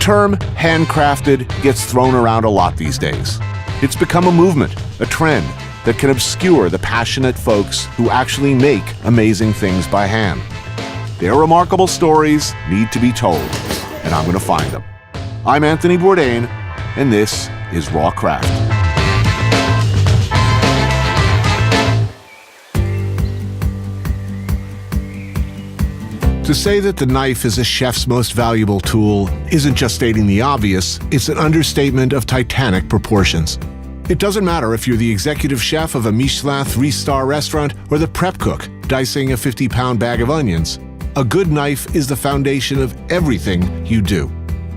term handcrafted gets thrown around a lot these days. It's become a movement, a trend that can obscure the passionate folks who actually make amazing things by hand. Their remarkable stories need to be told, and I'm going to find them. I'm Anthony Bourdain, and this is Raw Craft. To say that the knife is a chef's most valuable tool isn't just stating the obvious, it's an understatement of titanic proportions. It doesn't matter if you're the executive chef of a Michelin 3-star restaurant or the prep cook dicing a 50-pound bag of onions. A good knife is the foundation of everything you do.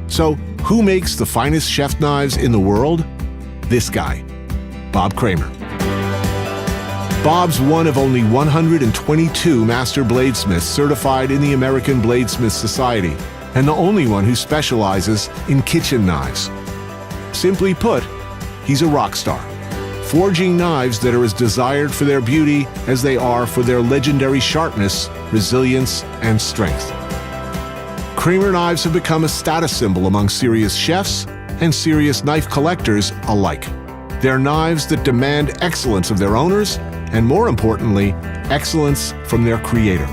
So, who makes the finest chef knives in the world? This guy, Bob Kramer. Bob's one of only 122 master bladesmiths certified in the American Bladesmith Society, and the only one who specializes in kitchen knives. Simply put, he's a rock star, forging knives that are as desired for their beauty as they are for their legendary sharpness, resilience, and strength. Kramer knives have become a status symbol among serious chefs and serious knife collectors alike. They're knives that demand excellence of their owners, and more importantly, excellence from their creator.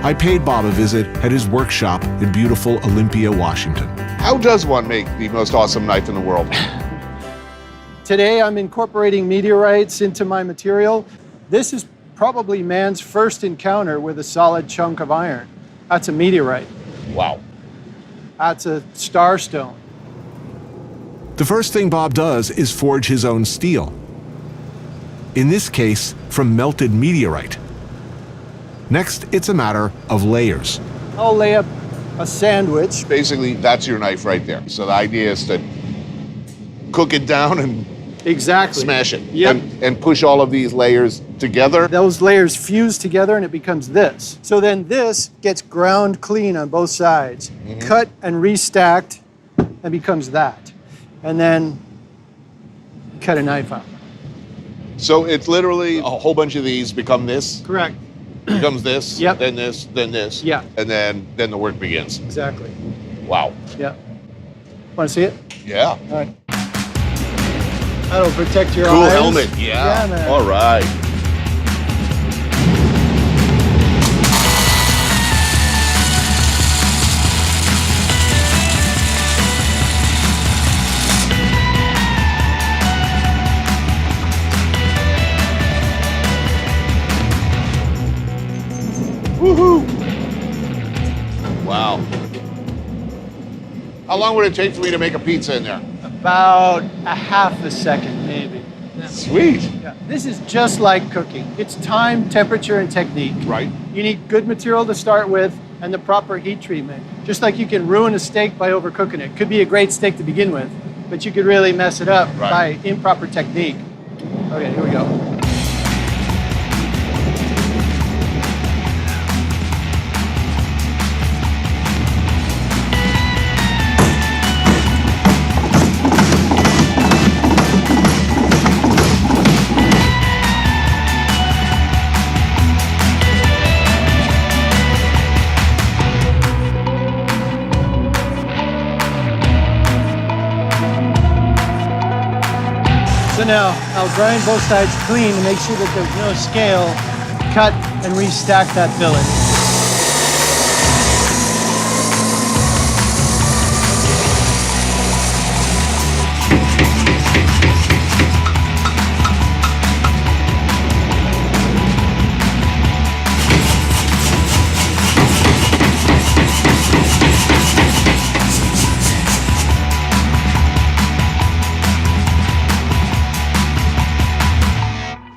I paid Bob a visit at his workshop in beautiful Olympia, Washington. How does one make the most awesome knife in the world? Today I'm incorporating meteorites into my material. This is probably man's first encounter with a solid chunk of iron. That's a meteorite. Wow. That's a starstone. The first thing Bob does is forge his own steel. In this case, from melted meteorite. Next, it's a matter of layers. I'll lay up a sandwich. Basically, that's your knife right there. So the idea is to cook it down and smash it. Yep. And push all of these layers together. Those layers fuse together and it becomes this. So then this gets ground clean on both sides, cut and restacked, and becomes that. And then cut a knife out. So it's literally a whole bunch of these become this, Correct. becomes this, Yep. then this, then this, Yeah. and then the work begins. Exactly. Wow. Yeah. Want to see it? Yeah. All right. That'll protect your Cool eyes. helmet. Yeah. Man. All right. Woohoo! Wow. How long would it take for me to make a pizza in there? About a half a second, maybe. Sweet. Yeah. This is just like cooking. It's time, temperature, and technique. Right. You need good material to start with and the proper heat treatment. Just like you can ruin a steak by overcooking it. Could be a great steak to begin with, but you could really mess it up by improper technique. Okay, here we go. So now I'll grind both sides clean to make sure that there's no scale. Cut and restack that billet.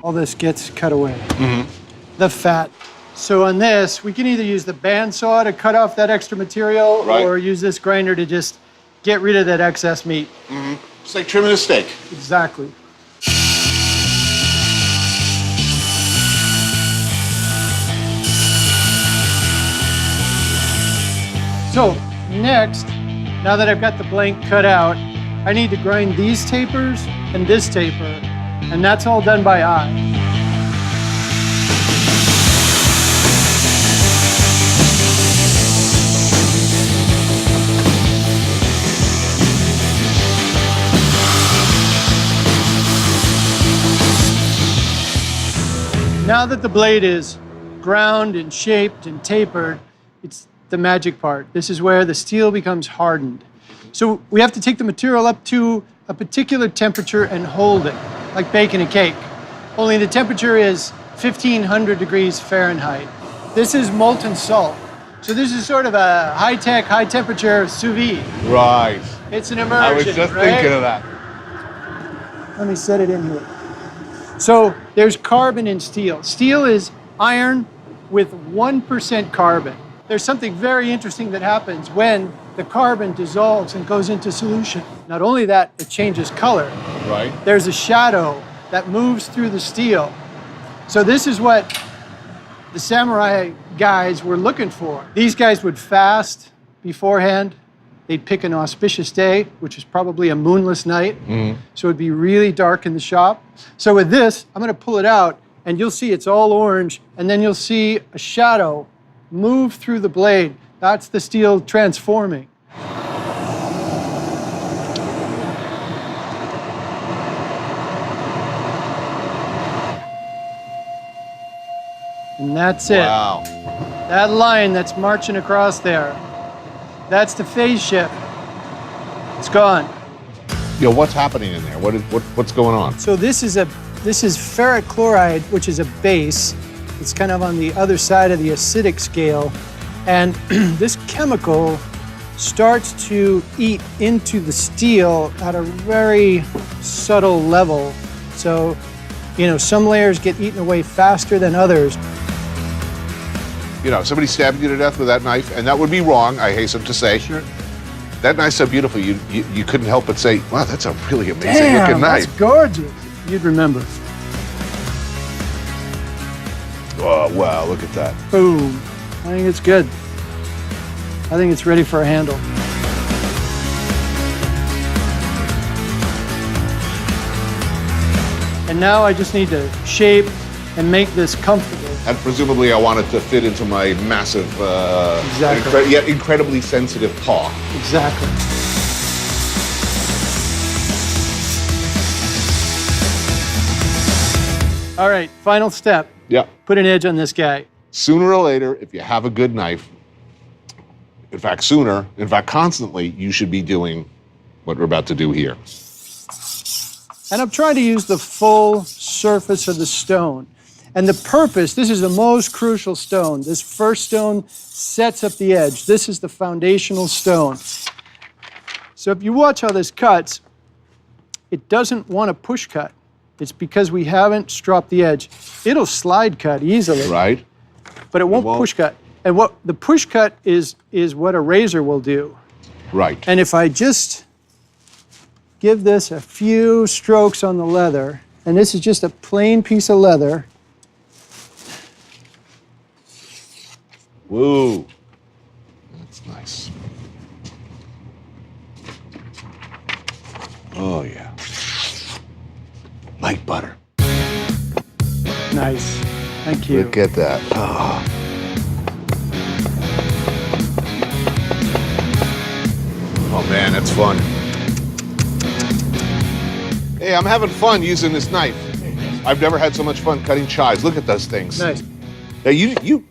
All this gets cut away. The fat. So on this, we can either use the bandsaw to cut off that extra material or use this grinder to just get rid of that excess meat. It's like trimming a steak. Exactly. So next, now that I've got the blank cut out, I need to grind these tapers and this taper, and that's all done by eye. Now that the blade is ground and shaped and tapered, it's the magic part. This is where the steel becomes hardened. So we have to take the material up to a particular temperature and hold it, like baking a cake. Only the temperature is 1,500 degrees Fahrenheit. This is molten salt. So this is sort of a high-tech, high-temperature sous vide. Right. It's an immersion, I was just right? thinking of that. Let me set it in here. So there's carbon in steel. Steel is iron with 1% carbon. There's something very interesting that happens when the carbon dissolves and goes into solution. Not only that, it changes color. Right. There's a shadow that moves through the steel. So this is what the samurai guys were looking for. These guys would fast beforehand. They'd pick an auspicious day, which is probably a moonless night. So it'd be really dark in the shop. So with this, I'm gonna pull it out and you'll see it's all orange, and then you'll see a shadow move through the blade. That's the steel transforming. And that's it. Wow. That line that's marching across there, that's the phase shift. It's gone. Yo, what's happening in there? What's going on? So this is ferric chloride, which is a base. It's kind of on the other side of the acidic scale. And this chemical starts to eat into the steel at a very subtle level. So, some layers get eaten away faster than others. Somebody stabbed you to death with that knife, and that would be wrong, I hasten to say. Sure. That knife's so beautiful, you couldn't help but say, wow, that's a really amazing looking knife. That's gorgeous. You'd remember. Oh, wow, look at that. Boom. I think it's good. I think it's ready for a handle. And now I just need to shape and make this comfortable. And presumably I want it to fit into my massive, Exactly. yet incredibly sensitive paw. Exactly. All right, final step. Yeah. Put an edge on this guy. Sooner or later, if you have a good knife, in fact, constantly, you should be doing what we're about to do here. And I'm trying to use the full surface of the stone. And the purpose, this is the most crucial stone. This first stone sets up the edge. This is the foundational stone. So if you watch how this cuts, it doesn't want to push cut. It's because we haven't stropped the edge. It'll slide cut easily, Right? but it won't push cut. And what the push cut is what a razor will do. Right. And if I just give this a few strokes on the leather, and this is just a plain piece of leather. Woo. That's nice. Oh, yeah. Like butter. Nice. Thank you. Look at that. Oh. Oh, man, that's fun. Hey, I'm having fun using this knife. I've never had so much fun cutting chives. Look at those things. Nice. Now, you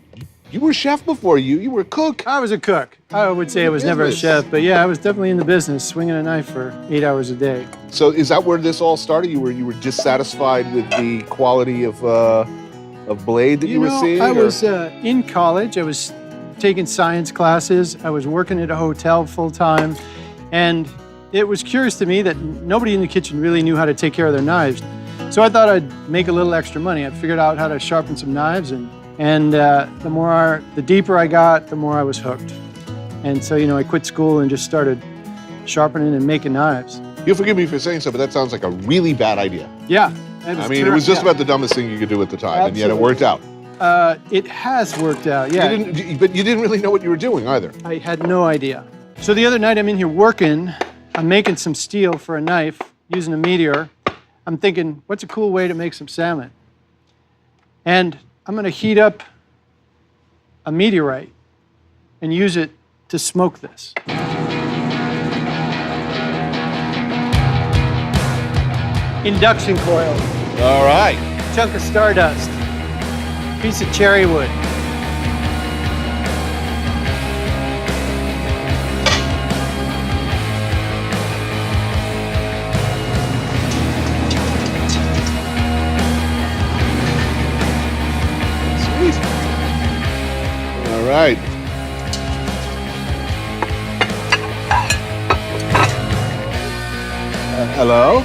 were a chef before. You were a cook. I was a cook. I would say I was never a chef, but yeah, I was definitely in the business, swinging a knife for 8 hours a day. So is that where this all started? You were dissatisfied with the quality of blade that you were seeing? I was in college. I was taking science classes. I was working at a hotel full time, and it was curious to me that nobody in the kitchen really knew how to take care of their knives. So I thought I'd make a little extra money. I figured out how to sharpen some knives, and the deeper I got, the more I was hooked. And so, I quit school and just started sharpening and making knives. You'll forgive me for saying so, but that sounds like a really bad idea. Yeah. It was just about the dumbest thing you could do at the time, and yet it worked out. It has worked out, yeah. But you didn't really know what you were doing either. I had no idea. So the other night I'm in here working, I'm making some steel for a knife using a meteor. I'm thinking, what's a cool way to make some salmon? And I'm gonna heat up a meteorite and use it to smoke this. Induction coil, All right. chunk of stardust. piece of cherry wood. Sweet. All right. Hello?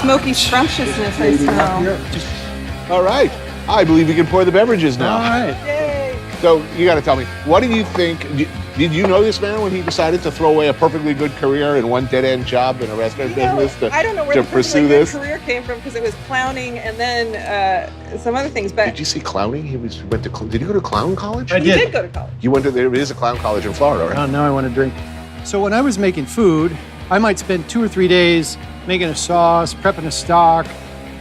Smoky scrumptiousness, I smell. All right. I believe we can pour the beverages now. All right. Yay! So you got to tell me, what do you think? Did you know this man when he decided to throw away a perfectly good career and one dead-end job in a restaurant business to, I don't know where to the pursue perfectly this? good career came from because it was clowning and then some other things. But Did you see clowning? He went to. Did you go to clown college? I he did. did go to college. You went to. There is a clown college in Florida, right? Oh, now I want to drink. So when I was making food, I might spend 2 or 3 days making a sauce, prepping a stock,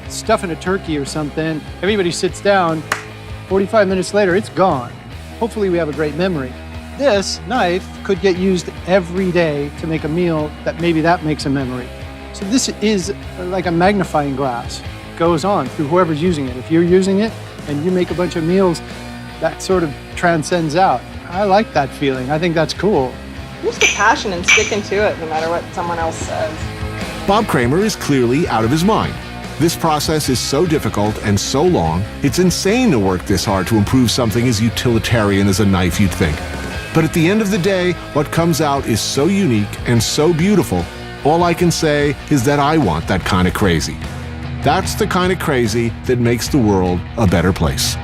stuffing a turkey or something. Everybody sits down. 45 minutes later, it's gone. Hopefully we have a great memory. This knife could get used every day to make a meal that maybe that makes a memory. So this is like a magnifying glass. Goes on through whoever's using it. If you're using it and you make a bunch of meals, that sort of transcends out. I like that feeling. I think that's cool. Just the passion and sticking to it no matter what someone else says. Bob Kramer is clearly out of his mind. This process is so difficult and so long, it's insane to work this hard to improve something as utilitarian as a knife, you'd think. But at the end of the day, what comes out is so unique and so beautiful, all I can say is that I want that kind of crazy. That's the kind of crazy that makes the world a better place.